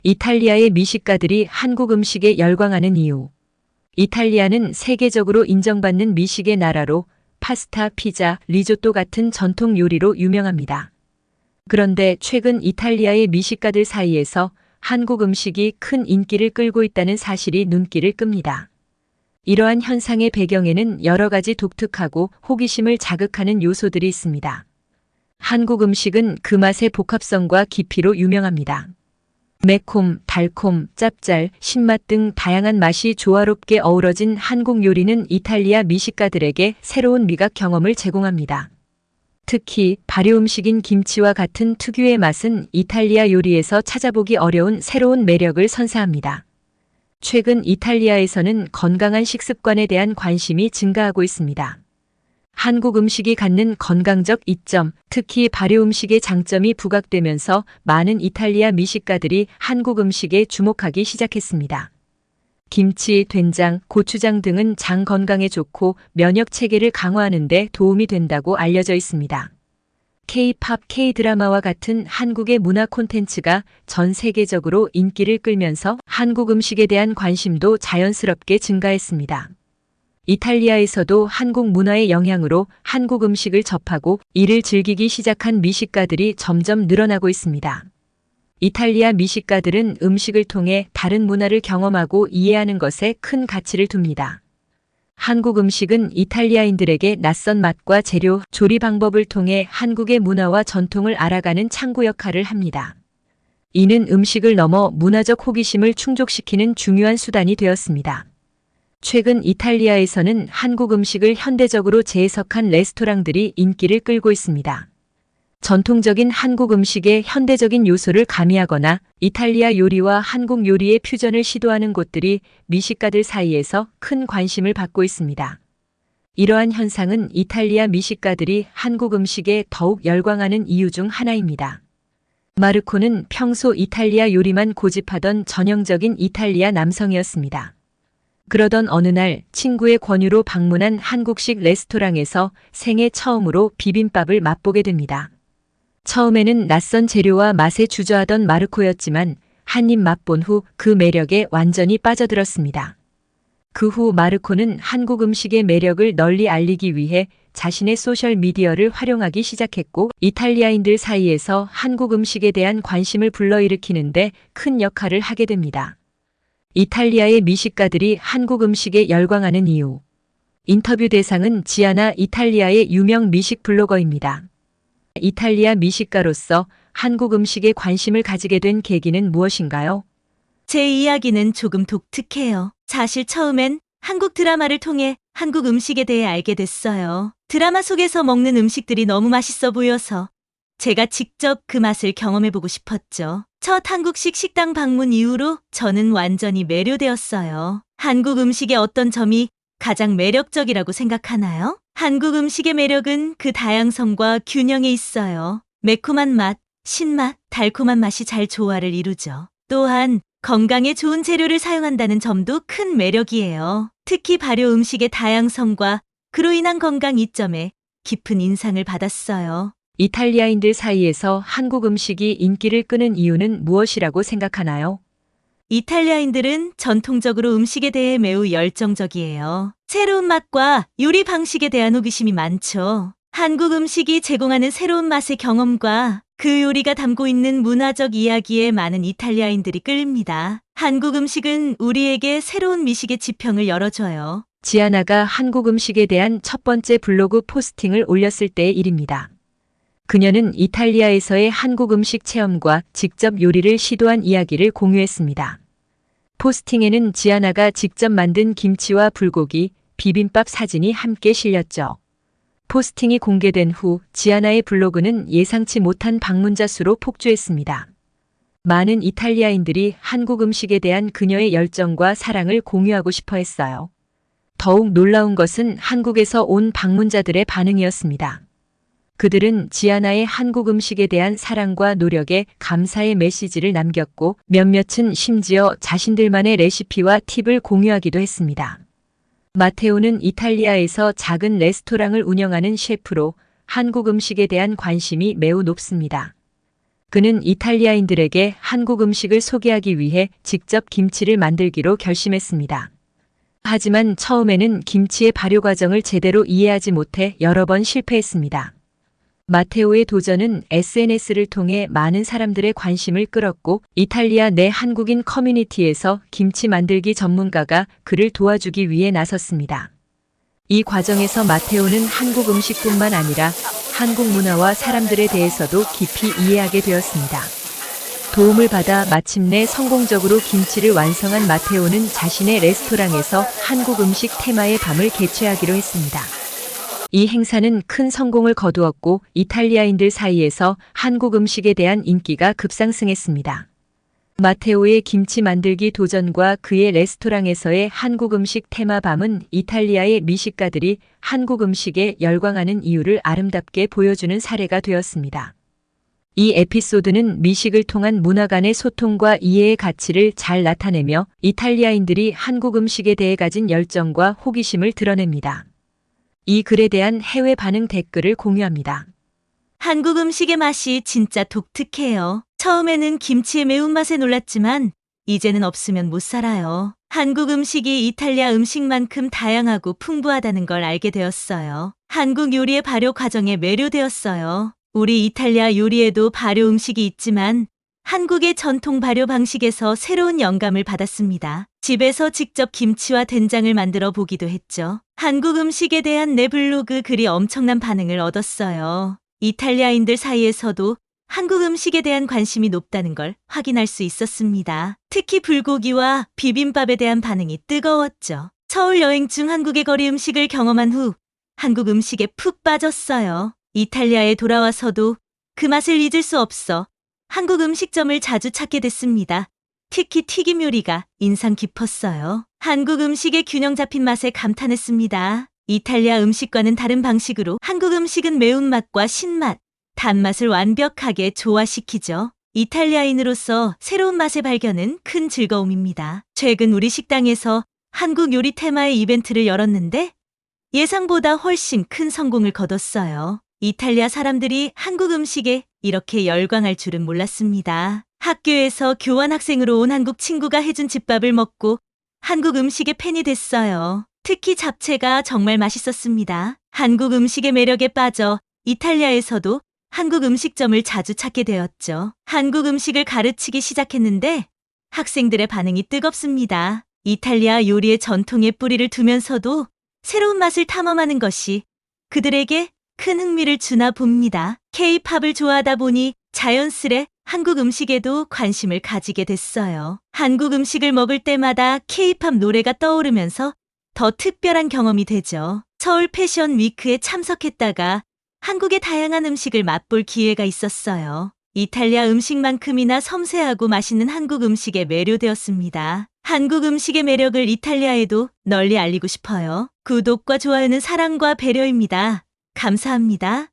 이탈리아의 미식가들이 한국 음식에 열광하는 이유. 이탈리아는 세계적으로 인정받는 미식의 나라로 파스타, 피자, 리조또 같은 전통 요리로 유명합니다. 그런데 최근 이탈리아의 미식가들 사이에서 한국 음식이 큰 인기를 끌고 있다는 사실이 눈길을 끕니다. 이러한 현상의 배경에는 여러 가지 독특하고 호기심을 자극하는 요소들이 있습니다. 한국 음식은 그 맛의 복합성과 깊이로 유명합니다. 매콤, 달콤, 짭짤, 신맛 등 다양한 맛이 조화롭게 어우러진 한국 요리는 이탈리아 미식가들에게 새로운 미각 경험을 제공합니다. 특히 발효 음식인 김치와 같은 특유의 맛은 이탈리아 요리에서 찾아보기 어려운 새로운 매력을 선사합니다. 최근 이탈리아에서는 건강한 식습관에 대한 관심이 증가하고 있습니다. 한국 음식이 갖는 건강적 이점, 특히 발효 음식의 장점이 부각되면서 많은 이탈리아 미식가들이 한국 음식에 주목하기 시작했습니다. 김치, 된장, 고추장 등은 장 건강에 좋고 면역 체계를 강화하는 데 도움이 된다고 알려져 있습니다. K-팝, K-드라마와 같은 한국의 문화 콘텐츠가 전 세계적으로 인기를 끌면서 한국 음식에 대한 관심도 자연스럽게 증가했습니다. 이탈리아에서도 한국 문화의 영향으로 한국 음식을 접하고 이를 즐기기 시작한 미식가들이 점점 늘어나고 있습니다. 이탈리아 미식가들은 음식을 통해 다른 문화를 경험하고 이해하는 것에 큰 가치를 둡니다. 한국 음식은 이탈리아인들에게 낯선 맛과 재료, 조리 방법을 통해 한국의 문화와 전통을 알아가는 창구 역할을 합니다. 이는 음식을 넘어 문화적 호기심을 충족시키는 중요한 수단이 되었습니다. 최근 이탈리아에서는 한국 음식을 현대적으로 재해석한 레스토랑들이 인기를 끌고 있습니다. 전통적인 한국 음식에 현대적인 요소를 가미하거나 이탈리아 요리와 한국 요리의 퓨전을 시도하는 곳들이 미식가들 사이에서 큰 관심을 받고 있습니다. 이러한 현상은 이탈리아 미식가들이 한국 음식에 더욱 열광하는 이유 중 하나입니다. 마르코는 평소 이탈리아 요리만 고집하던 전형적인 이탈리아 남성이었습니다. 그러던 어느 날 친구의 권유로 방문한 한국식 레스토랑에서 생애 처음으로 비빔밥을 맛보게 됩니다. 처음에는 낯선 재료와 맛에 주저하던 마르코였지만 한 입 맛본 후 그 매력에 완전히 빠져들었습니다. 그 후 마르코는 한국 음식의 매력을 널리 알리기 위해 자신의 소셜미디어를 활용하기 시작했고 이탈리아인들 사이에서 한국 음식에 대한 관심을 불러일으키는데 큰 역할을 하게 됩니다. 이탈리아의 미식가들이 한국 음식에 열광하는 이유. 인터뷰 대상은 지아나 이탈리아의 유명 미식 블로거입니다. 이탈리아 미식가로서 한국 음식에 관심을 가지게 된 계기는 무엇인가요? 제 이야기는 조금 독특해요. 사실 처음엔 한국 드라마를 통해 한국 음식에 대해 알게 됐어요. 드라마 속에서 먹는 음식들이 너무 맛있어 보여서 제가 직접 그 맛을 경험해보고 싶었죠. 첫 한국식 식당 방문 이후로 저는 완전히 매료되었어요. 한국 음식의 어떤 점이 가장 매력적이라고 생각하나요? 한국 음식의 매력은 그 다양성과 균형에 있어요. 매콤한 맛, 신맛, 달콤한 맛이 잘 조화를 이루죠. 또한 건강에 좋은 재료를 사용한다는 점도 큰 매력이에요. 특히 발효 음식의 다양성과 그로 인한 건강 이점에 깊은 인상을 받았어요. 이탈리아인들 사이에서 한국 음식이 인기를 끄는 이유는 무엇이라고 생각하나요? 이탈리아인들은 전통적으로 음식에 대해 매우 열정적이에요. 새로운 맛과 요리 방식에 대한 호기심이 많죠. 한국 음식이 제공하는 새로운 맛의 경험과 그 요리가 담고 있는 문화적 이야기에 많은 이탈리아인들이 끌립니다. 한국 음식은 우리에게 새로운 미식의 지평을 열어줘요. 지아나가 한국 음식에 대한 첫 번째 블로그 포스팅을 올렸을 때의 일입니다. 그녀는 이탈리아에서의 한국 음식 체험과 직접 요리를 시도한 이야기를 공유했습니다. 포스팅에는 지아나가 직접 만든 김치와 불고기, 비빔밥 사진이 함께 실렸죠. 포스팅이 공개된 후 지아나의 블로그는 예상치 못한 방문자 수로 폭주했습니다. 많은 이탈리아인들이 한국 음식에 대한 그녀의 열정과 사랑을 공유하고 싶어 했어요. 더욱 놀라운 것은 한국에서 온 방문자들의 반응이었습니다. 그들은 지아나의 한국 음식에 대한 사랑과 노력에 감사의 메시지를 남겼고 몇몇은 심지어 자신들만의 레시피와 팁을 공유하기도 했습니다. 마테오는 이탈리아에서 작은 레스토랑을 운영하는 셰프로 한국 음식에 대한 관심이 매우 높습니다. 그는 이탈리아인들에게 한국 음식을 소개하기 위해 직접 김치를 만들기로 결심했습니다. 하지만 처음에는 김치의 발효 과정을 제대로 이해하지 못해 여러 번 실패했습니다. 마테오의 도전은 SNS를 통해 많은 사람들의 관심을 끌었고 이탈리아 내 한국인 커뮤니티에서 김치 만들기 전문가가 그를 도와주기 위해 나섰습니다. 이 과정에서 마테오는 한국 음식뿐만 아니라 한국 문화와 사람들에 대해서도 깊이 이해하게 되었습니다. 도움을 받아 마침내 성공적으로 김치를 완성한 마테오는 자신의 레스토랑에서 한국 음식 테마의 밤을 개최하기로 했습니다. 이 행사는 큰 성공을 거두었고 이탈리아인들 사이에서 한국 음식에 대한 인기가 급상승했습니다. 마테오의 김치 만들기 도전과 그의 레스토랑에서의 한국 음식 테마 밤은 이탈리아의 미식가들이 한국 음식에 열광하는 이유를 아름답게 보여주는 사례가 되었습니다. 이 에피소드는 미식을 통한 문화 간의 소통과 이해의 가치를 잘 나타내며 이탈리아인들이 한국 음식에 대해 가진 열정과 호기심을 드러냅니다. 이 글에 대한 해외 반응 댓글을 공유합니다. 한국 음식의 맛이 진짜 독특해요. 처음에는 김치의 매운맛에 놀랐지만 이제는 없으면 못 살아요. 한국 음식이 이탈리아 음식만큼 다양하고 풍부하다는 걸 알게 되었어요. 한국 요리의 발효 과정에 매료되었어요. 우리 이탈리아 요리에도 발효 음식이 있지만 한국의 전통 발효 방식에서 새로운 영감을 받았습니다. 집에서 직접 김치와 된장을 만들어 보기도 했죠. 한국 음식에 대한 내 블로그 글이 엄청난 반응을 얻었어요. 이탈리아인들 사이에서도 한국 음식에 대한 관심이 높다는 걸 확인할 수 있었습니다. 특히 불고기와 비빔밥에 대한 반응이 뜨거웠죠. 서울 여행 중 한국의 거리 음식을 경험한 후 한국 음식에 푹 빠졌어요. 이탈리아에 돌아와서도 그 맛을 잊을 수 없어 한국 음식점을 자주 찾게 됐습니다. 특히 튀김 요리가 인상 깊었어요. 한국 음식의 균형 잡힌 맛에 감탄했습니다. 이탈리아 음식과는 다른 방식으로 한국 음식은 매운맛과 신맛, 단맛을 완벽하게 조화시키죠. 이탈리아인으로서 새로운 맛의 발견은 큰 즐거움입니다. 최근 우리 식당에서 한국 요리 테마의 이벤트를 열었는데 예상보다 훨씬 큰 성공을 거뒀어요. 이탈리아 사람들이 한국 음식에 이렇게 열광할 줄은 몰랐습니다. 학교에서 교환 학생으로 온 한국 친구가 해준 집밥을 먹고 한국 음식의 팬이 됐어요. 특히 잡채가 정말 맛있었습니다. 한국 음식의 매력에 빠져 이탈리아에서도 한국 음식점을 자주 찾게 되었죠. 한국 음식을 가르치기 시작했는데 학생들의 반응이 뜨겁습니다. 이탈리아 요리의 전통에 뿌리를 두면서도 새로운 맛을 탐험하는 것이 그들에게 큰 흥미를 주나 봅니다. K-팝을 좋아하다 보니 자연스레 한국 음식에도 관심을 가지게 됐어요. 한국 음식을 먹을 때마다 K-팝 노래가 떠오르면서 더 특별한 경험이 되죠. 서울 패션 위크에 참석했다가 한국의 다양한 음식을 맛볼 기회가 있었어요. 이탈리아 음식만큼이나 섬세하고 맛있는 한국 음식에 매료되었습니다. 한국 음식의 매력을 이탈리아에도 널리 알리고 싶어요. 구독과 좋아요는 사랑과 배려입니다. 감사합니다.